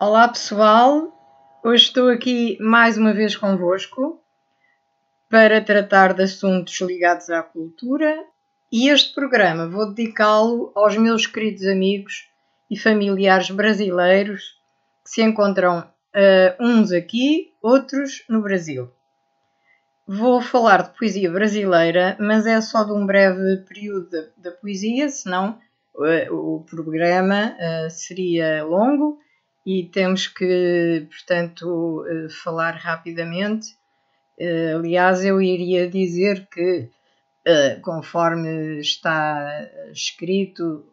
Olá pessoal, hoje estou aqui mais uma vez convosco para tratar de assuntos ligados à cultura e este programa vou dedicá-lo aos meus queridos amigos e familiares brasileiros que se encontram uns aqui, outros no Brasil. Vou falar de poesia brasileira, mas é só de um breve período da poesia, senão o programa seria longo e temos que, portanto, falar rapidamente. Aliás, eu iria dizer que, conforme está escrito,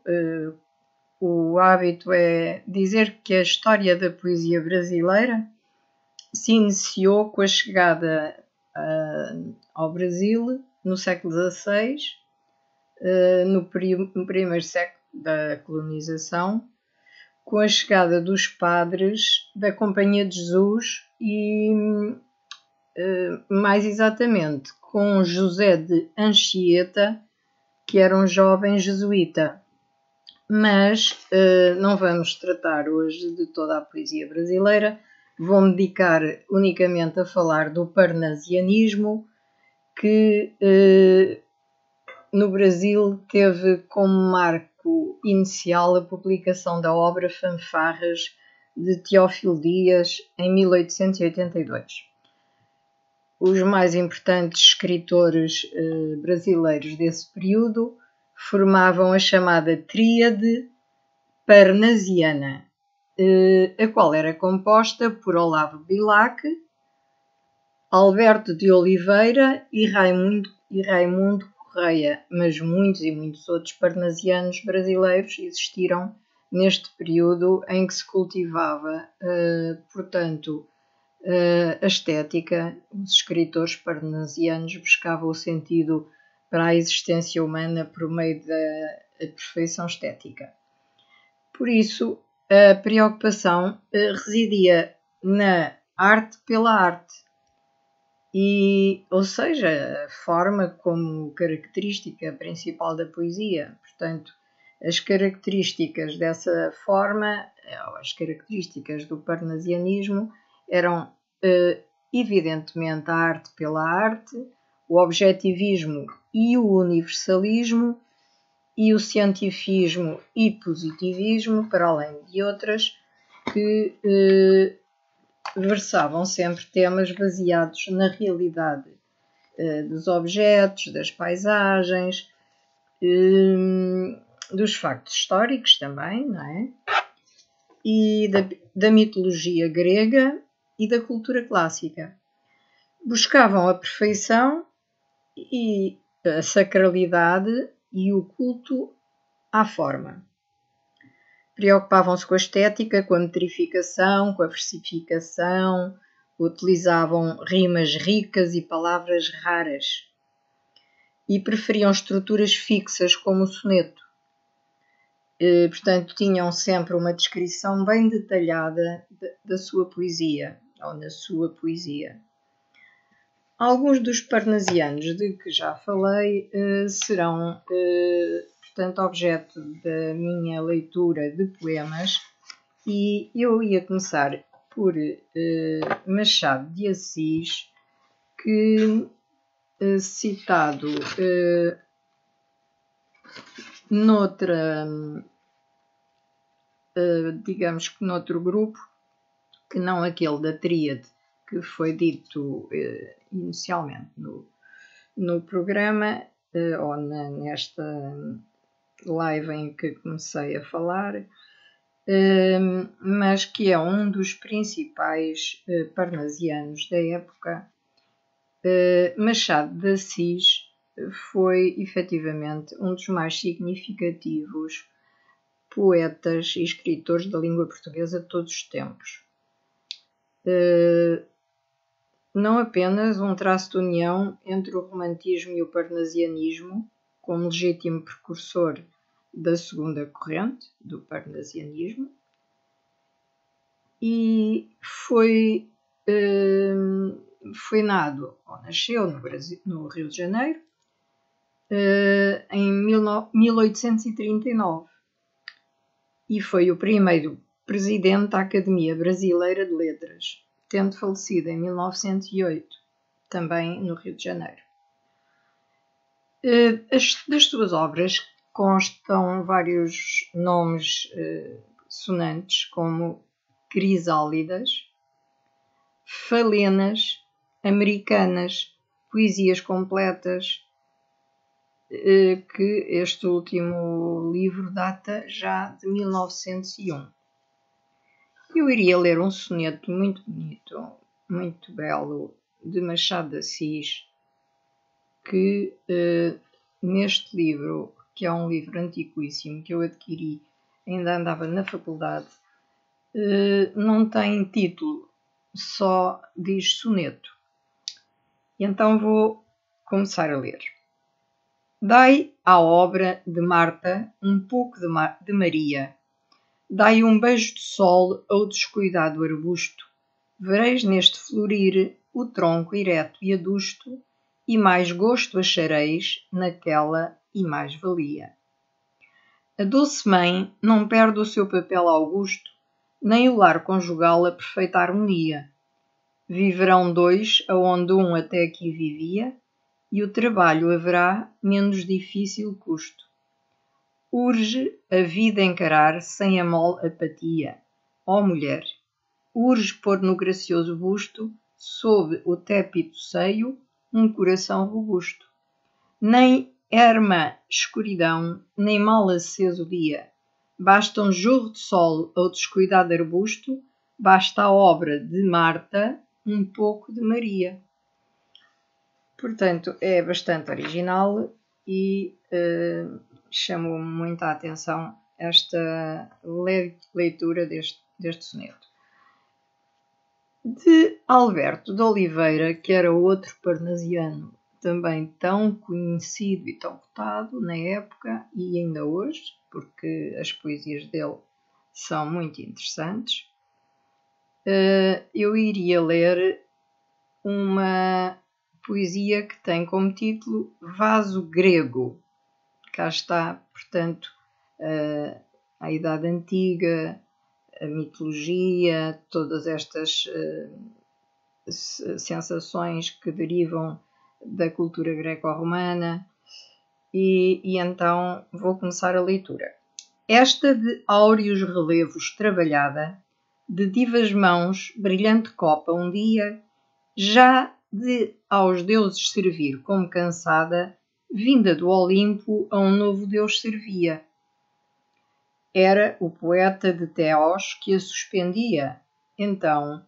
o hábito é dizer que a história da poesia brasileira se iniciou com a chegada ao Brasil no século XVI, no primeiro século da colonização, com a chegada dos padres da Companhia de Jesus e, mais exatamente, com José de Anchieta, que era um jovem jesuíta. Mas não vamos tratar hoje de toda a poesia brasileira, vou-me dedicar unicamente a falar do parnasianismo, que no Brasil teve como marco inicial a publicação da obra Fanfarras de Teófilo Dias em 1882. Os mais importantes escritores brasileiros desse período formavam a chamada Tríade Parnasiana, a qual era composta por Olavo Bilac, Alberto de Oliveira e Raimundo Correia, mas muitos e muitos outros parnasianos brasileiros existiram neste período em que se cultivava, portanto, a estética. Os escritores parnasianos buscavam o sentido para a existência humana por meio da perfeição estética. Por isso, a preocupação residia na arte pela arte, ou seja, a forma como característica principal da poesia. Portanto, as características dessa forma, as características do parnasianismo, eram evidentemente a arte pela arte, o objetivismo e o universalismo, e o cientifismo e positivismo, para além de outras, que versavam sempre temas baseados na realidade dos objetos, das paisagens, dos factos históricos também, não é? E da mitologia grega e da cultura clássica. Buscavam a perfeição e a sacralidade e o culto à forma. Preocupavam-se com a estética, com a metrificação, com a versificação, utilizavam rimas ricas e palavras raras e preferiam estruturas fixas como o soneto. Portanto, tinham sempre uma descrição bem detalhada da sua poesia, ou na sua poesia. Alguns dos parnasianos de que já falei serão, portanto, objeto da minha leitura de poemas, e eu ia começar por Machado de Assis, que, citado digamos que noutro grupo, que não aquele da tríade que foi dito inicialmente no programa, ou nesta live em que comecei a falar, mas que é um dos principais parnasianos da época. Machado de Assis foi efetivamente um dos mais significativos poetas e escritores da língua portuguesa de todos os tempos. Não apenas um traço de união entre o romantismo e o parnasianismo, como legítimo precursor da segunda corrente do parnasianismo, e foi nasceu no Brasil, no Rio de Janeiro, em 1839, e foi o primeiro presidente da Academia Brasileira de Letras, tendo falecido em 1908, também no Rio de Janeiro. Das suas obras constam vários nomes sonantes, como Crisálidas, Falenas, Americanas, Poesias Completas, que este último livro data já de 1901. Eu iria ler um soneto muito bonito, muito belo, de Machado de Assis, que neste livro, que é um livro antiquíssimo, que eu adquiri, ainda andava na faculdade, não tem título, só diz soneto. E então vou começar a ler. Dai à obra de Marta um pouco de Maria. Dai um beijo de sol ao descuidado arbusto. Vereis neste florir o tronco ereto e adusto, e mais gosto achareis naquela e mais valia. A doce mãe não perde o seu papel augusto, nem o lar conjugal a perfeita harmonia. Viverão dois aonde um até aqui vivia, e o trabalho haverá menos difícil custo. Urge a vida encarar sem a mole apatia. Ó mulher, urge pôr no gracioso busto, sob o tépido seio, um coração robusto. Nem erma escuridão, nem mal aceso dia. Basta um jorro de sol ao descuidado arbusto, basta a obra de Marta, um pouco de Maria. Portanto, é bastante original e chamou muita atenção esta leitura deste soneto. De Alberto de Oliveira, que era outro parnasiano também tão conhecido e tão cotado na época e ainda hoje, porque as poesias dele são muito interessantes, eu iria ler uma poesia que tem como título Vaso Grego. Cá está, portanto, a Idade Antiga, a mitologia, todas estas sensações que derivam da cultura greco-romana. E então vou começar a leitura. Esta de áureos relevos trabalhada, de divas mãos, brilhante copa um dia, já de aos deuses servir como cansada, vinda do Olimpo a um novo deus servia. Era o poeta de Teos que a suspendia, então,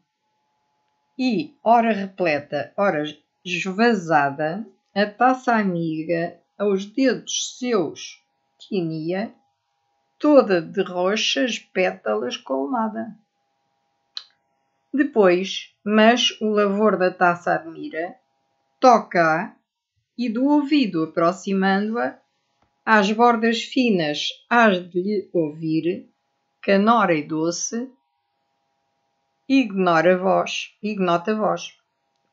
e, ora repleta, ora esvazada, a taça amiga aos dedos seus tinia, toda de roxas pétalas colmada. Depois, mas o lavor da taça admira, toca-a e do ouvido aproximando-a, às bordas finas hás de lhe ouvir, canora e doce, ignota a voz,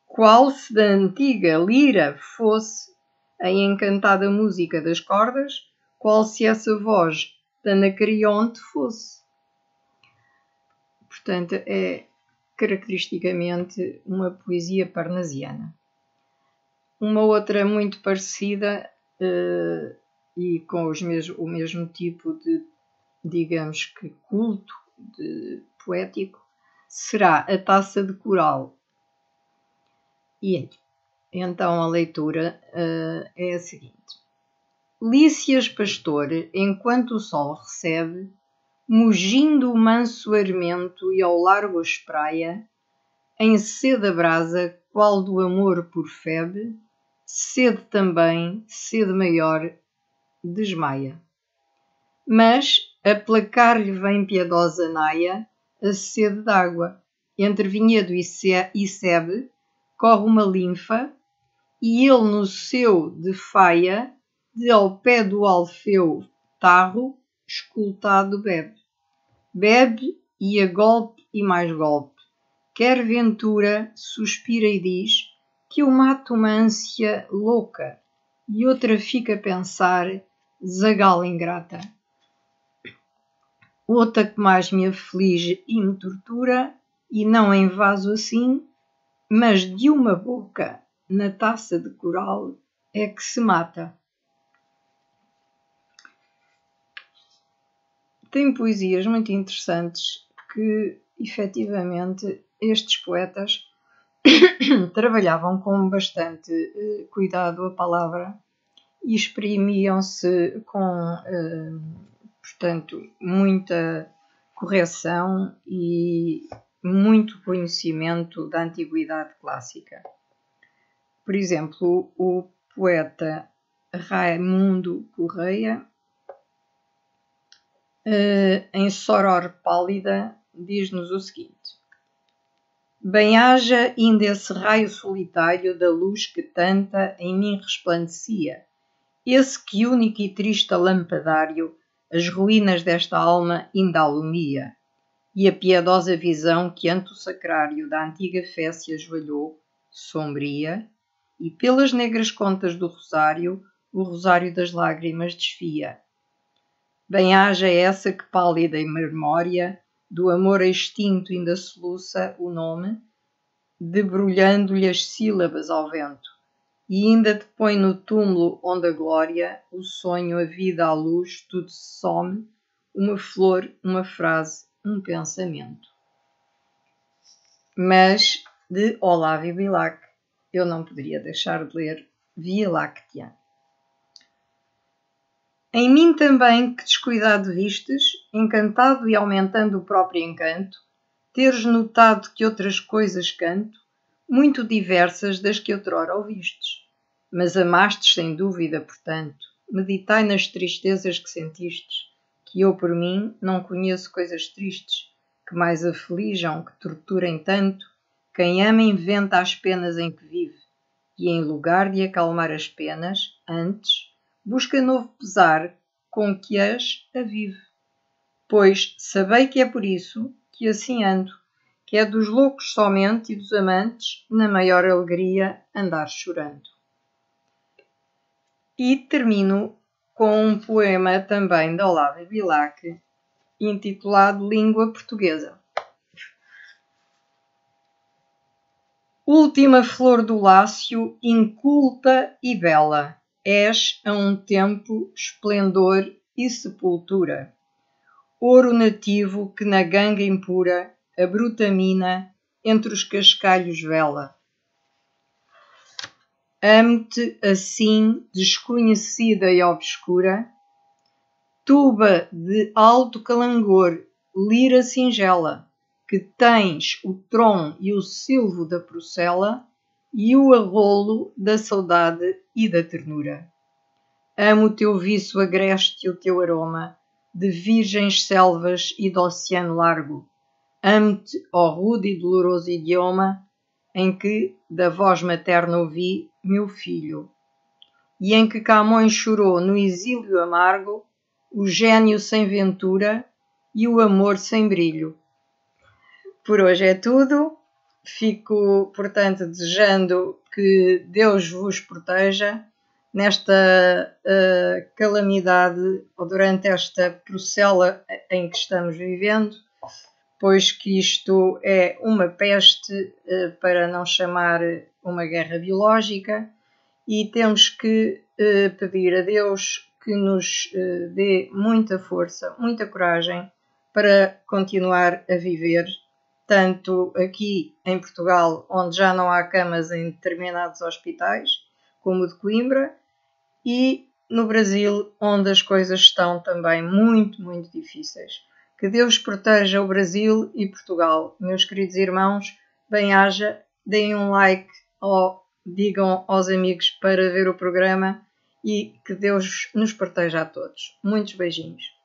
qual se da antiga lira fosse a encantada música das cordas, qual se essa voz da Anacreonte fosse. Portanto, é caracteristicamente uma poesia parnasiana. Uma outra muito parecida e com o mesmo tipo de, digamos que, culto poético, será a Taça de Coral. E então a leitura é a seguinte. Lícias pastor, enquanto o sol recebe, mugindo o manso armento e ao largo espraia, em sede a brasa, qual do amor por febe, sede também, sede maior, desmaia. Mas, a placar-lhe vem piedosa naia, a sede d'água. Entre vinhedo e sebe, corre uma linfa, e ele no seu de faia, de ao pé do alfeu tarro, escultado bebe. Bebe e a golpe e mais golpe. Quer ventura, suspira e diz que o mata uma ânsia louca e outra fica a pensar, zagala ingrata. outra que mais me aflige e me tortura, e não em vaso assim, mas de uma boca na taça de coral é que se mata. Tem poesias muito interessantes que, efetivamente, estes poetas trabalhavam com bastante cuidado a palavra e exprimiam-se com, portanto, muita correção e muito conhecimento da antiguidade clássica. Por exemplo, o poeta Raimundo Correia, em Soror Pálida, diz-nos o seguinte: bem-haja ainda esse raio solitário da luz que tanta em mim resplandecia, esse que único e triste lampadário as ruínas desta alma ainda alumia, e a piedosa visão que ante o sacrário da antiga fé se ajoelhou, sombria, e pelas negras contas do rosário, o rosário das lágrimas desfia. Bem-haja essa que pálida em memória do amor extinto ainda soluça o nome, debrulhando-lhe as sílabas ao vento, e ainda te põe no túmulo onde a glória, o sonho, a vida, a luz, tudo se some, uma flor, uma frase, um pensamento. Mas, de Olavo Bilac, eu não poderia deixar de ler Via Láctea. Em mim também que descuidado vistes, encantado e aumentando o próprio encanto, teres notado que outras coisas canto, muito diversas das que outrora ouvistes. Mas amastes sem dúvida, portanto, meditai nas tristezas que sentistes, que eu por mim não conheço coisas tristes, que mais aflijam, que torturem tanto, quem ama inventa as penas em que vive, e em lugar de acalmar as penas, antes, busca novo pesar com que as avive. Pois sabei que é por isso que assim ando, que é dos loucos somente e dos amantes, na maior alegria, andar chorando. E termino com um poema também de Olavo Bilac, intitulado Língua Portuguesa. Última flor do lácio, inculta e bela, és a um tempo esplendor e sepultura. Ouro nativo que na ganga impura a bruta mina entre os cascalhos vela. Amo-te assim, desconhecida e obscura, tuba de alto calangor, lira singela, que tens o trom e o silvo da procela e o arrolo da saudade e da ternura. Amo o teu viço agreste e o teu aroma, de virgens selvas e do oceano largo. Amo-te, ó rude e doloroso idioma, em que da voz materna ouvi meu filho, e em que Camões chorou no exílio amargo o gênio sem ventura e o amor sem brilho. Por hoje é tudo. Fico, portanto, desejando que Deus vos proteja nesta calamidade ou durante esta procela em que estamos vivendo, pois que isto é uma peste, para não chamar uma guerra biológica, e temos que pedir a Deus que nos dê muita força, muita coragem para continuar a viver, tanto aqui em Portugal, onde já não há camas em determinados hospitais, como o de Coimbra, e no Brasil, onde as coisas estão também muito, muito difíceis. Que Deus proteja o Brasil e Portugal. Meus queridos irmãos, bem-haja, deem um like ou digam aos amigos para ver o programa e que Deus nos proteja a todos. Muitos beijinhos.